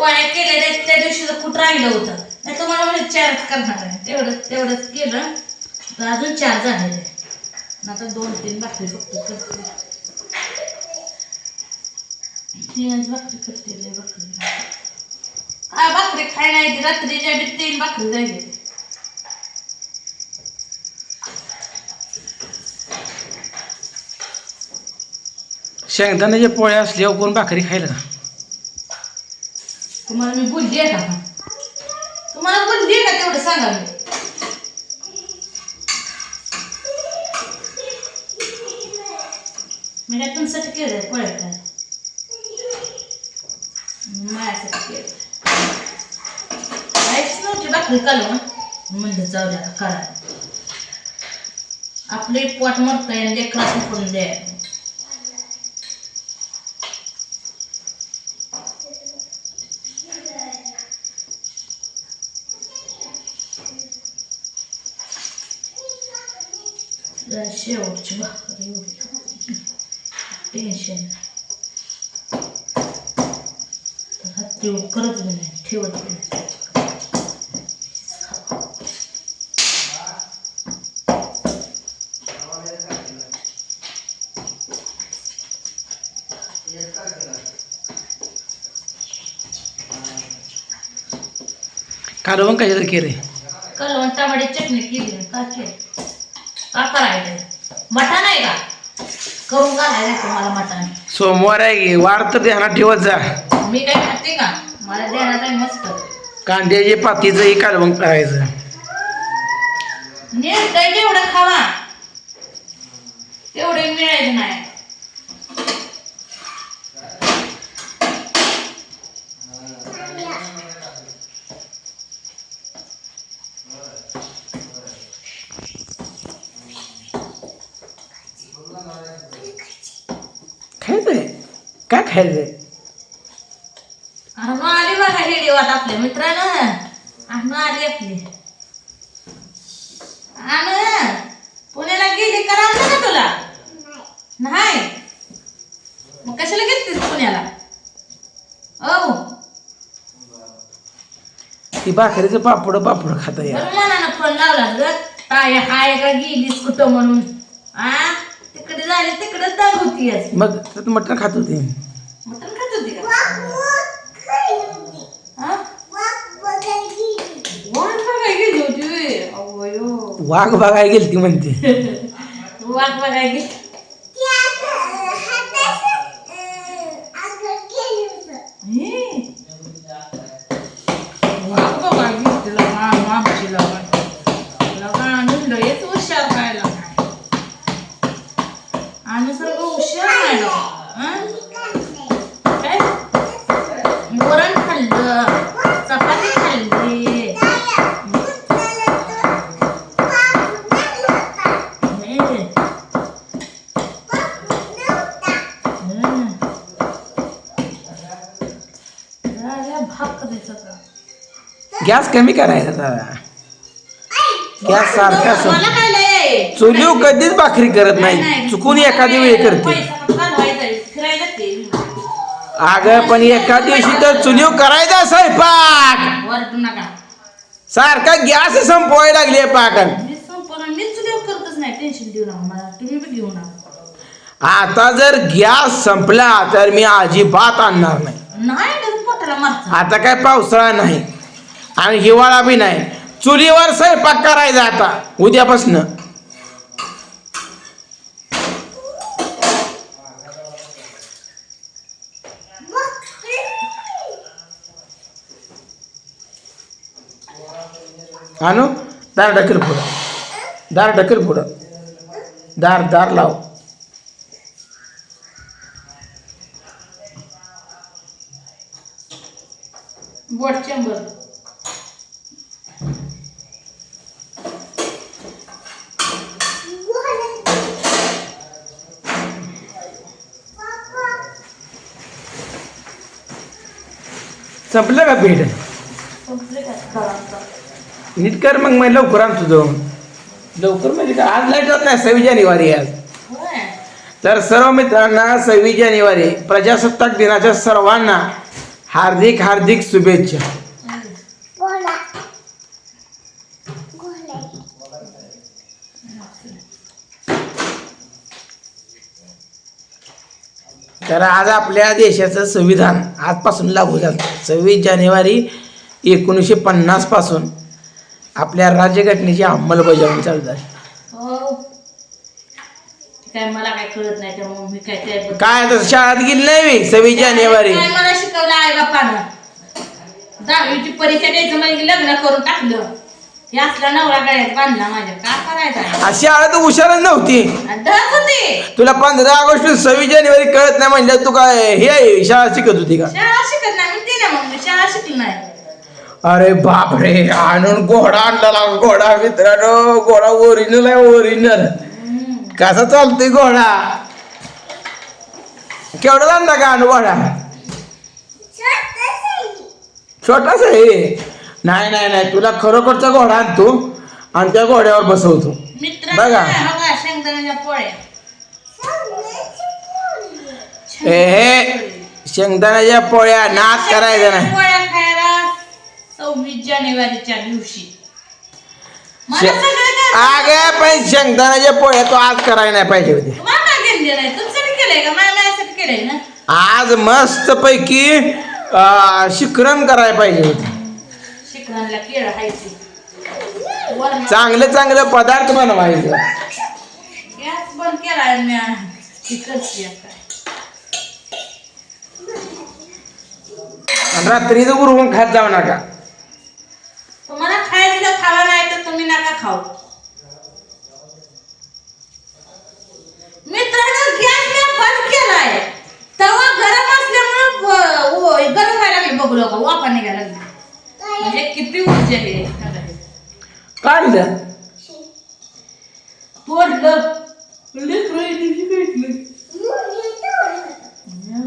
पोळ्या केलेल्या त्या दिवशीचं कुठं राहिलं होतं नाही तर मला म्हणजे 4 करणार आहे. तेवढंच केलं तर अजून 4 झालेले. आता 2-3 भाकरी फक्त करते. 3 भाकरी करते. लय भाकरी काय भाकरी खाय नाही. रात्रीच्या बी 3 भाकरी राहिले. शेंगदाण्याच्या पोळ्या असल्यावर कोण भाकरी खायला का? तुम्हाला मी बोलली आहे का? तुम्हाला बोलली आहे का तेवढं सांगा. मी काय तुमच्यासाठी केलंय पोळ्या काय माझ्यासाठी केलं. काहीच नव्हती भाकरी कालवून म्हणलं जाऊ द्या करा. आपले पोट मरतंय आणि लेकराचं करून द्यायला. शेवटची भाकरी एवढी टेन्शन हाती करत नाही ठेवत नाही. कालवण कशाचं केले? कालवण टमाटे चटणी केली. का केली का करायचं? मटण आहे का? करून घालायला तुम्हाला मटण. सोमवार आहे की वार तर ध्यानात ठेवत जा. मी काय खाते का? मला देणार आहे मस्त. कांद्याचे पातीचं कालवण करायचं. नीट जेवढं खावा तेवढे मिळायचं नाही. खायचंय काय खायचंय? आणून आली बघा हे देवात आपल्या मित्रानं. आणून आली आपली. आण पुण्याला गेली करायचं ना तुला? नाही मग कशाला गेलतीस पुण्याला? ओ ती भाकरीचं पापड खाता या. बरं मनानं फोन लावला ग. काय हाय का गेलीस कुठं म्हणून. तिकडे झाली तिकडेच दाग होती. मग त्यात मटण खात होते. मटण खात होती का? वाघ बघाय गेली होती. अवयो वाघ बघाय गेली ती म्हणते. वाघ बघाय गेली. वाघ बघाय गेली तिला मामाची लगा लयच हुशार राहायला. आणि सर्व हुशार राहायला. काय वरण खाल्लं चपाती खाल्ली. गॅस कमी करायचा जरा. गॅस सारखा मला काय लय चुलीव कधीच भाकरी करत नाही. चुकून एखादी वेळी करते. फिरायला ते अगं पण एका दिवशी तर चुलीव करायचा स्वयंपाक. वरडू नका. सारखा गॅस संपवायला लागली पाकन. मी संपूर्ण मीच देव करतच नाही. टेन्शन देऊ नका मला. तुम्ही बी घेऊ नका. आता जर गॅस संपला तर मी अजिबात आणणार नाही. नाही पोटाला मारता. आता काय पावसाळा नाही आणि हिवाळा बी नाही. चुलीवर स्वयंपाक करायचा आता उद्यापासून. आणू दार ढकल पुढं. दार ढकल पुढं. दार लाव. बोट चेंबर संपलं का पीठ? नीट कर मग लवकर आण तुझं. लवकर म्हणजे काय आज लाईट जात नाही. 26 जानेवारी आज. तर सर्व मित्रांना 26 जानेवारी प्रजासत्ताक दिनाच्या सर्वांना हार्दिक हार्दिक शुभेच्छा. तर आज आपल्या देशाचं संविधान आजपासून लागू झालं. 26 जानेवारी 1950 पासून आपल्या राज्यघटनेची अंमलबजावणी चालू झाली. हो काय मला काय कळत नाही त्यामुळे मी काय काय आता शाळेत गेली नाही मी 26 जानेवारी. काय मला शिकवलं आई बापानं. 10वीची परीक्षा द्यायचं म्हणजे लग्न करून टाकलं. हे असला नवरा गळ्यात बांधला माझ्या. काय करायचं अशी शाळा तर हुशारच नव्हती. धक होते. तुला 15 ऑगस्ट 26 जानेवारी कळत नाही म्हणजे तू काय हे शाळा शिकत होती का? शाळा शिकत नाही म्हणते ना मग मी शाळा शिकली नाही. अरे बापरे, आणून घोडा आणला. घोडा मित्रांनो, घोडा ओरिजिनल आहे, ओरिजिनल. कसा चालतोय घोडा? केवढा आणला का आणू घोडा? छोटासा आहे. नाही नाही नाही, तुला खरोखरचा घोडा आणतो आणि त्या घोड्यावर बसवतो. बघा शेंगदाण्याच्या पोळ्या. हे शेंगदाण्याच्या पोळ्या नाच करायचा नाही. पोळ्या खायला 26 जानेवारीच्या दिवशी. मला सगळं काय अगे पण शेंगदाण्याच्या पोळ्या तू आज करायला नाही पाहिजे होते. तुम्हाला काय घेणं नाही. तुमच्यासाठी केलंय का माझ्यासाठी केलंय ना. आज मस्त पैकी शिकरण करायला पाहिजे होते. शिकरांना केळ खायची. चांगलं चांगलं पदार्थ बनवायचं. गॅस बंद केलाय मी. करते काय आणि रात्रीचं उरवून खात जाऊ नका. तुम्हाला खायचं खावा नाही तर तुम्ही नका खाऊ. मित्रांनो गॅस मी बंद केलाय. तवा गरम असल्यामुळे गरम व्हायला लागली. बघू नका वाफा निघायला लागली. म्हणजे किती ऊर्जा आहे. काढलं तोडलं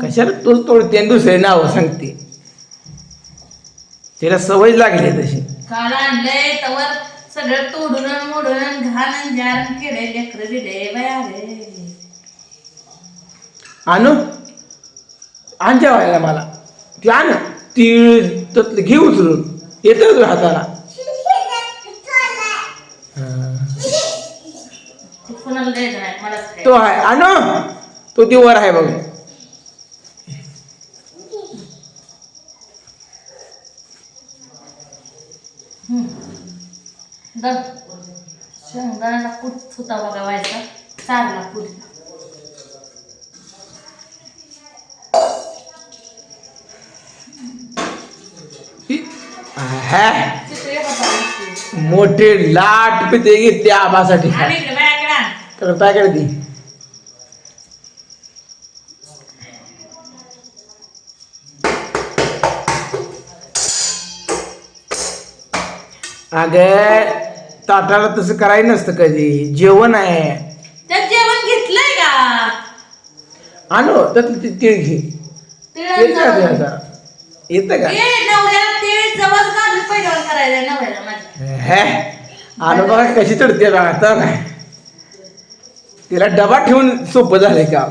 कशाला तूच तोडते आणि दुसरे नाव सांगते. तिला सवय लागली तशी. काल आणलंय तवर सगळं तोडून मोडून घाण जाण केलंय. लेकरं दिले बाया रे. आणू आण जेवायला मला. ती आण तीळ तसलं घे उचलून. येतं तुझ्या हाताला. कोणाला द्यायचं नाही मलाच तो आहे आणू. तो ती वर आहे बघ. शेंगदाण्याचा कूट होता बघा व्हायचा. चारला कूट. मोठे लाट पिते घेतली आबासाठी. तर काय करते अगं ताटाला तसं करायचं नसतं कधी. जेवण आहे. त्यात जेवण घेतलंय का? आणू त्यातलं ते तीळ घे. येतं का? नवऱ्याला तेल जवळ घालून पहिल्यावर करायचं नवऱ्याला माझ्या. हे आणू बघा कशी चढते आता काय. तिला डबा ठेवून सोपं झालंय का?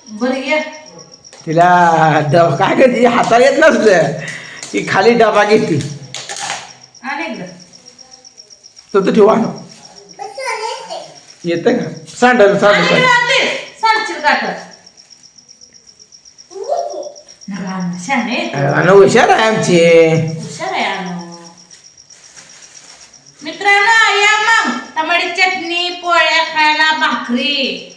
बरं घ्या. तिला डबा काय करते हाताला येत नसलं की खाली डबा घेते. तो तर ठेवा ना. येतं का? सांडल सांडल सांडशील काका. हुशार आहे आमची. हुशार आहे अनु. मित्रांनो या मग टमाटी चटणी पोळ्या खायला भाकरी.